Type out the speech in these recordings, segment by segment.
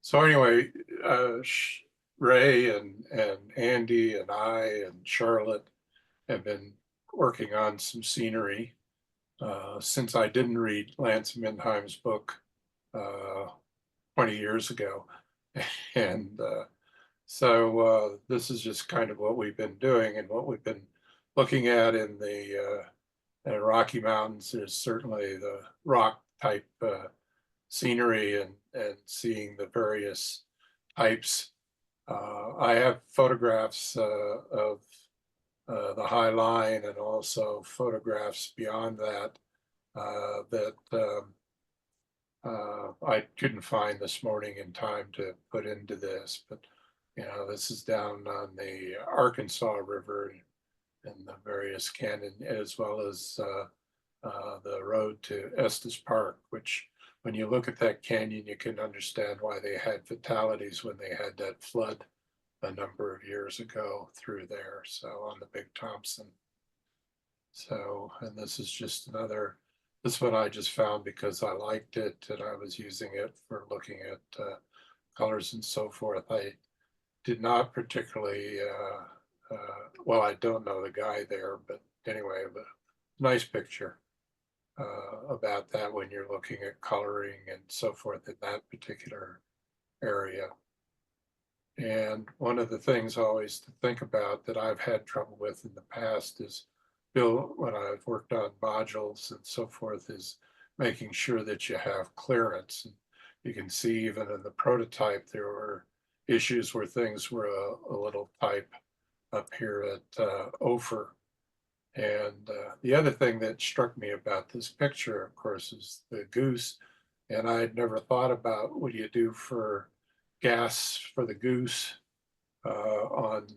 So anyway, Ray and Andy and I and Charlotte have been working on some scenery since I didn't read Lance Mindheim's book uh, 20 years ago. And this is just kind of what we've been doing and what we've been looking at in the Rocky Mountains. Is certainly the rock type scenery and seeing the various types. I have photographs of the High Line and also photographs beyond that that I couldn't find this morning in time to put into this. But this is down on the Arkansas River and the various canyon, as well as the road to Estes Park, which when you look at that canyon, you can understand why they had fatalities when they had that flood a number of years ago through there. So on the Big Thompson. So, and this is just this one I just found because I liked it and I was using it for looking at colors and so forth. I did not particularly, well, I don't know the guy there, but anyway, but nice picture about that when you're looking at coloring and so forth in that particular area. And one of the things always to think about that I've had trouble with in the past is when I've worked on modules and so forth, is making sure that you have clearance. And you can see even in the prototype, there were issues where things were a little type up here at Ophir. And the other thing that struck me about this picture, of course, is the goose. And I had never thought about what do you do for gas for the goose on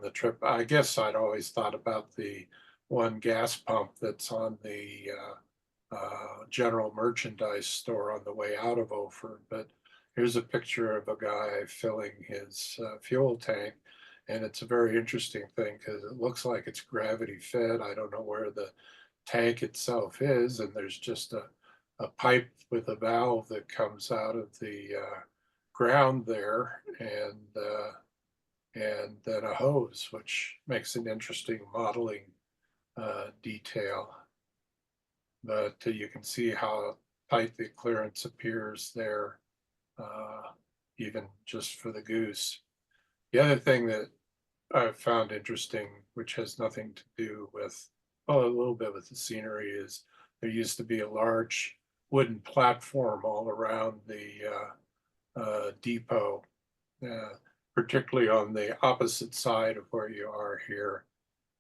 the trip. I guess I'd always thought about the one gas pump that's on the general merchandise store on the way out of Ophir. But here's a picture of a guy filling his fuel tank. And it's a very interesting thing because it looks like it's gravity fed. I don't know where the tank itself is. And there's just a pipe with a valve that comes out of the ground there and then a hose, which makes an interesting modeling detail. But you can see how tight the clearance appears there, even just for the goose. The other thing that I found interesting, which has nothing to do with, well, a little bit with the scenery, is there used to be a large wooden platform all around the depot, particularly on the opposite side of where you are here.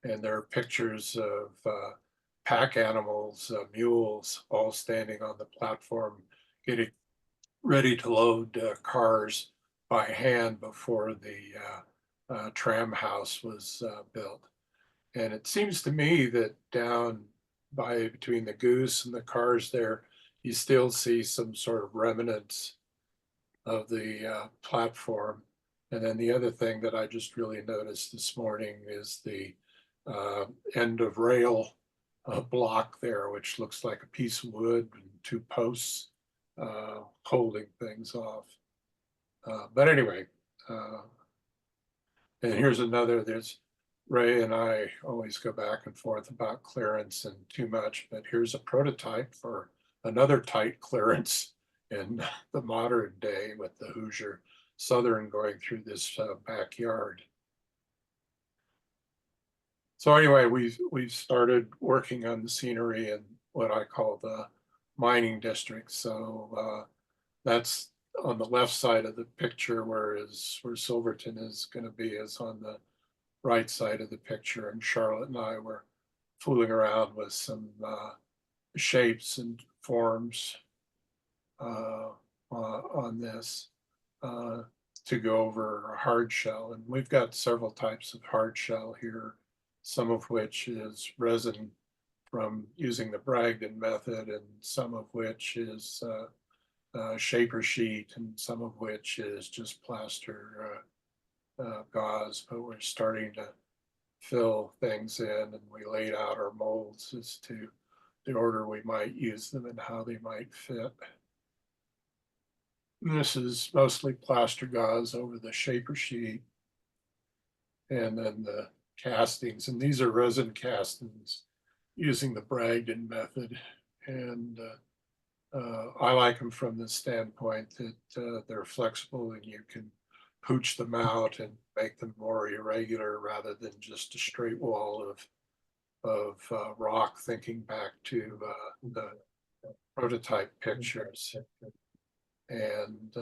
And there are pictures of pack animals, mules, all standing on the platform, getting ready to load cars by hand before the tram house was built. And it seems to me that down by between the goose and the cars there, you still see some sort of remnants of the platform. And then the other thing that I just really noticed this morning is the end of rail block there, which looks like a piece of wood and two posts holding things off. But anyway, and here's another, there's Ray and I always go back and forth about clearance and too much, but here's a prototype for another tight clearance in the modern day with the Hoosier Southern going through this backyard. So anyway, we've started working on the scenery in what I call the mining district. So that's on the left side of the picture, whereas where Silverton is going to be is on the right side of the picture. And Charlotte and I were fooling around with some shapes and forms on this to go over hard shell. And we've got several types of hard shell here, some of which is resin from using the Bragdon method, and some of which is shaper sheet, and some of which is just plaster gauze. But we're starting to fill things in, and we laid out our molds as to the order we might use them and how they might fit. This is mostly plaster gauze over the shaper sheet, and then the castings, and these are resin castings using the Bragdon method. And I like them from the standpoint that they're flexible and you can pooch them out and make them more irregular rather than just a straight wall of rock, thinking back to the prototype pictures. And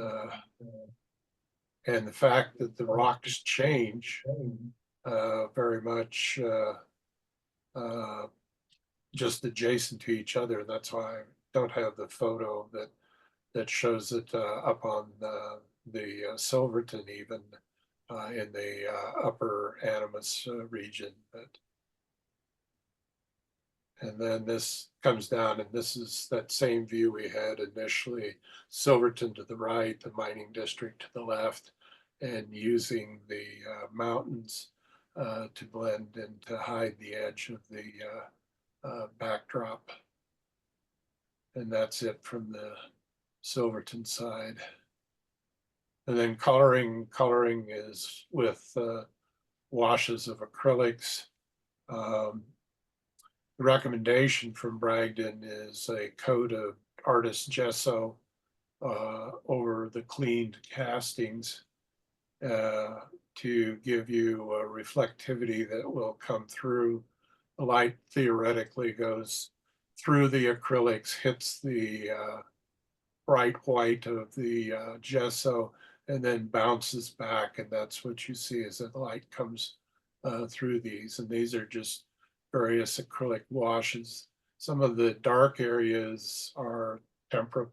and the fact that the rocks change very much just adjacent to each other. That's why I don't have the photo that shows it up on the Silverton, even in the upper Animas region. And then this comes down, and this is that same view we had initially, Silverton to the right, the mining district to the left, and using the mountains to blend and to hide the edge of the backdrop. And that's it from the Silverton side. And then coloring is with washes of acrylics. The recommendation from Bragdon is a coat of artist gesso over the cleaned castings to give you a reflectivity that will come through. The light theoretically goes through the acrylics, hits the bright white of the gesso, and then bounces back. And that's what you see as the light comes through these. And these are just various acrylic washes. Some of the dark areas are tempera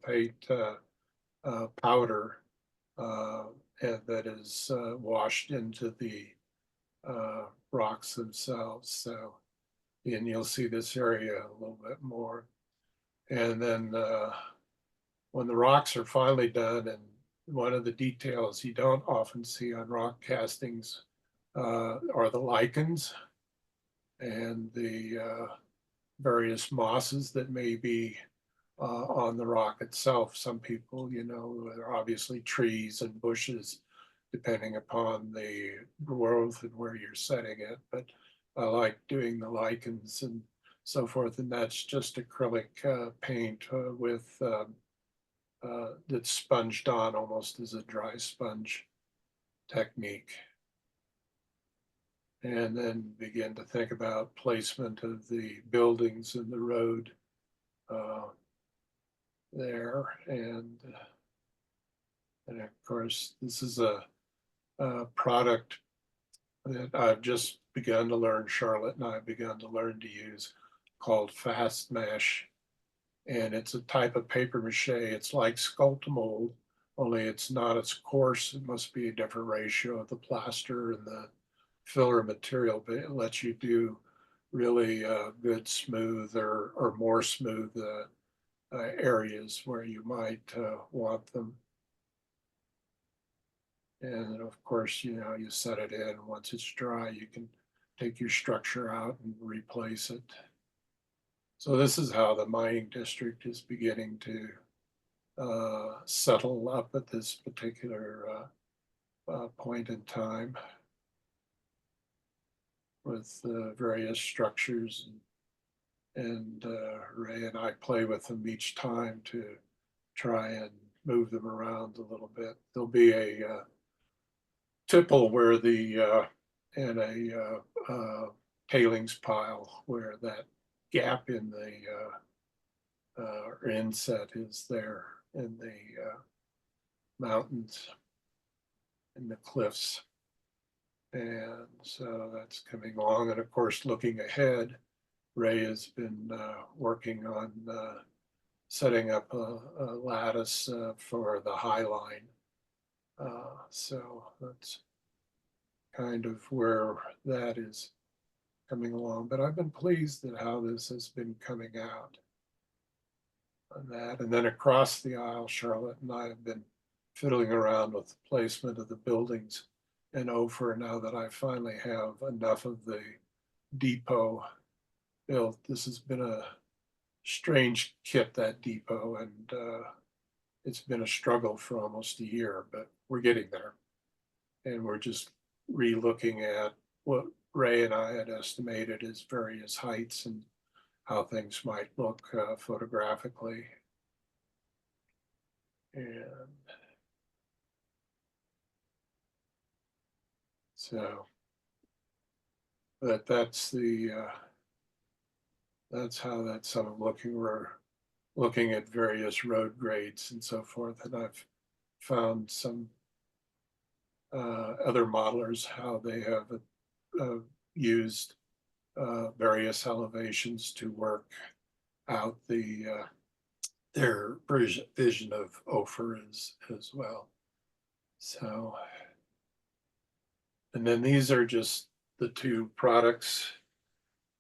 paint powder, and that is washed into the rocks themselves. So, and you'll see this area a little bit more. And then when the rocks are finally done, and one of the details you don't often see on rock castings are the lichens and the various mosses that may be on the rock itself. Some people, you know, are obviously trees and bushes, depending upon the growth and where you're setting it. But I like doing the lichens and so forth, and that's just acrylic paint with that's sponged on almost as a dry sponge technique. And then begin to think about placement of the buildings and the road there. And of course, this is a product that I've just begun to learn, Charlotte and I have begun to learn to use, called Fast Mesh. And it's a type of paper mache. It's like Sculptamold, only it's not as coarse. It must be a different ratio of the plaster and the filler material, but it lets you do really good smooth or more smooth areas where you might want them. And of course, you know, you set it in. Once it's dry, you can take your structure out and replace it. So this is how the mining district is beginning to settle up at this particular point in time, with various structures. And Ray and I play with them each time to try and move them around a little bit. There'll be a tipple where the and a tailings pile where that gap in the inset is there in the mountains and the cliffs. And so that's coming along. And of course, looking ahead, Ray has been working on setting up a lattice for the High Line. So that's kind of where that is coming along. But I've been pleased at how this has been coming out on that. And then across the aisle, Charlotte and I have been fiddling around with the placement of the buildings in Ophir now that I finally have enough of the depot built. This has been a strange kit, that depot, and it's been a struggle for almost a year, but we're getting there. And we're just re-looking at what Ray and I had estimated as various heights and how things might look photographically. And so, but that's how that's some of looking. We're looking at various road grades and so forth, and I've found some other modelers how they have used various elevations to work out their vision of Ophir as well. So, and then these are just the two products.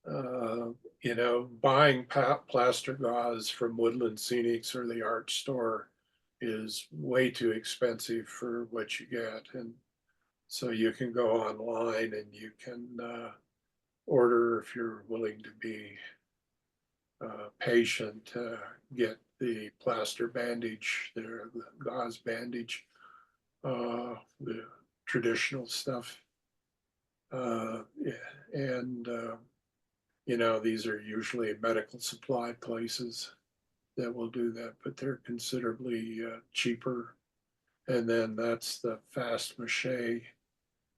You know, buying plaster gauze from Woodland Scenics or the art store is way too expensive for what you get. And so you can go online and you can order, if you're willing to be patient, get the plaster bandage, the gauze bandage, the traditional stuff. And you know, these are usually medical supply places that will do that, but they're considerably cheaper. And then that's the fast mache.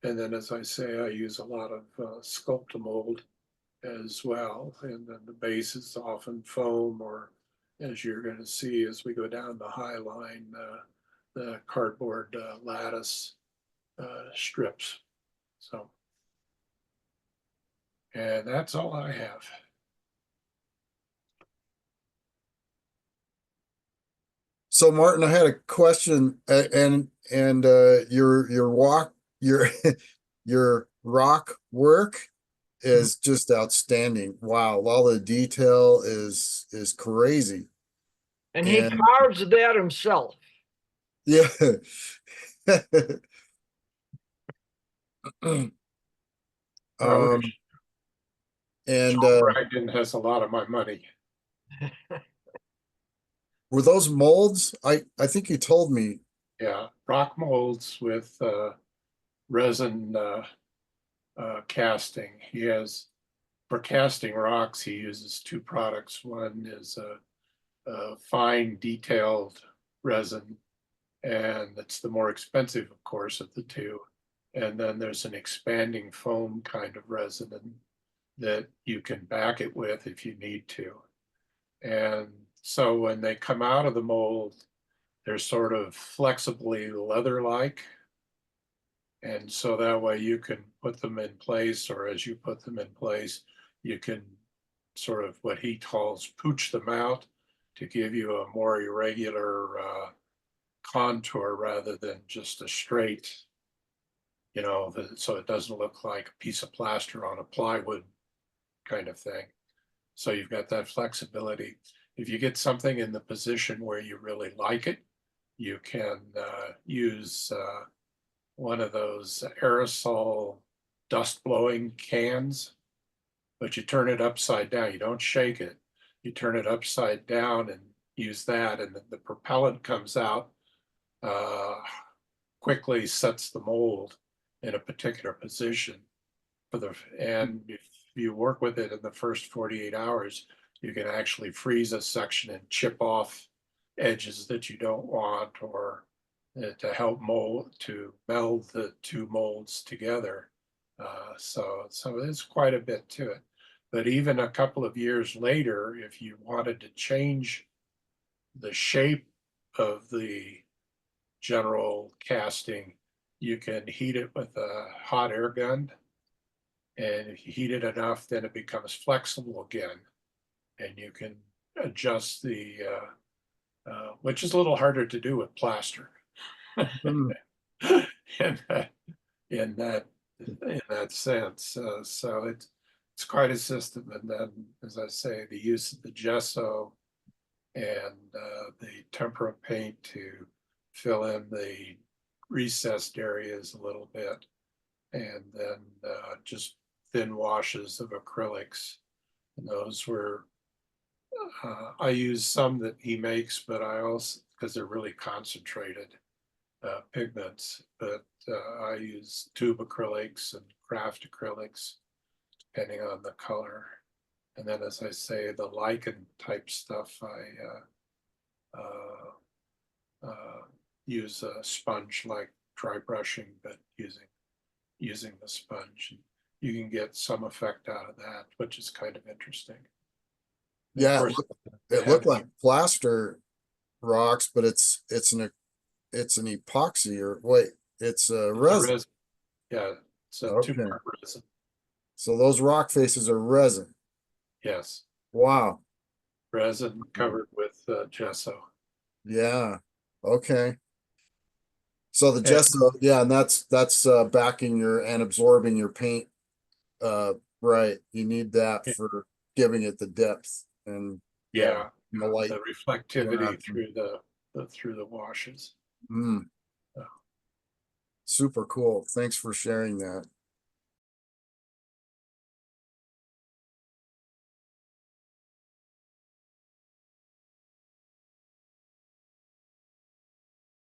And then, as I say, I use a lot of Sculptamold as well. And then the base is often foam, or as you're going to see as we go down the high line, the cardboard lattice strips. So, and that's all I have. So Martin, I had a question, and your walk your your rock work is just outstanding. Wow, all the detail is crazy. And he And carves that himself. yeah. I And John Bragdon has a lot of my money. were those molds? I think you told me. Yeah, rock molds with resin casting. He has, for casting rocks, he uses two products. One is a fine detailed resin, and it's the more expensive, of course, of the two. And then there's an expanding foam kind of resin that you can back it with if you need to. And so when they come out of the mold, they're sort of flexibly leather-like. And so that way you can put them in place, or as you put them in place, you can sort of what he calls pooch them out to give you a more irregular contour rather than just a straight, you know, so it doesn't look like a piece of plaster on a plywood kind of thing. So you've got that flexibility. If you get something in the position where you really like it, you can use one of those aerosol dust blowing cans, but you turn it upside down. You don't shake it. You turn it upside down and use that, and the propellant comes out, quickly sets the mold in a particular position and if you work with it in the first 48 hours, you can actually freeze a section and chip off edges that you don't want, or to help meld the two molds together. So there's quite a bit to it. But even a couple of years later, if you wanted to change the shape of the general casting, you can heat it with a hot air gun. And if you heat it enough, then it becomes flexible again. And you can adjust which is a little harder to do with plaster. in that, in that, in that sense. So it's quite a system. And then, as I say, the use of the gesso and the tempera paint to fill in the recessed areas a little bit, and then just thin washes of acrylics. And those were, I use some that he makes, but I also because they're really concentrated pigments, but I use tube acrylics and craft acrylics depending on the color. And then, as I say, the lichen type stuff, I use a sponge like dry brushing, but using the sponge. And you can get some effect out of that, which is kind of interesting. And of Yeah, course, it looked like plaster rocks, but it's an epoxy, or wait, it's a resin. Yeah, it's a Okay. two-part resin. So those rock faces are resin. Yes, Wow. resin covered with gesso. Yeah. Okay. So the And- gesso, yeah, and that's backing your and absorbing your paint. Right. You need that Yeah. for giving it the depth and Yeah, the light. the reflectivity interaction. through the washes. Mm. Yeah. Super cool. Thanks for sharing that.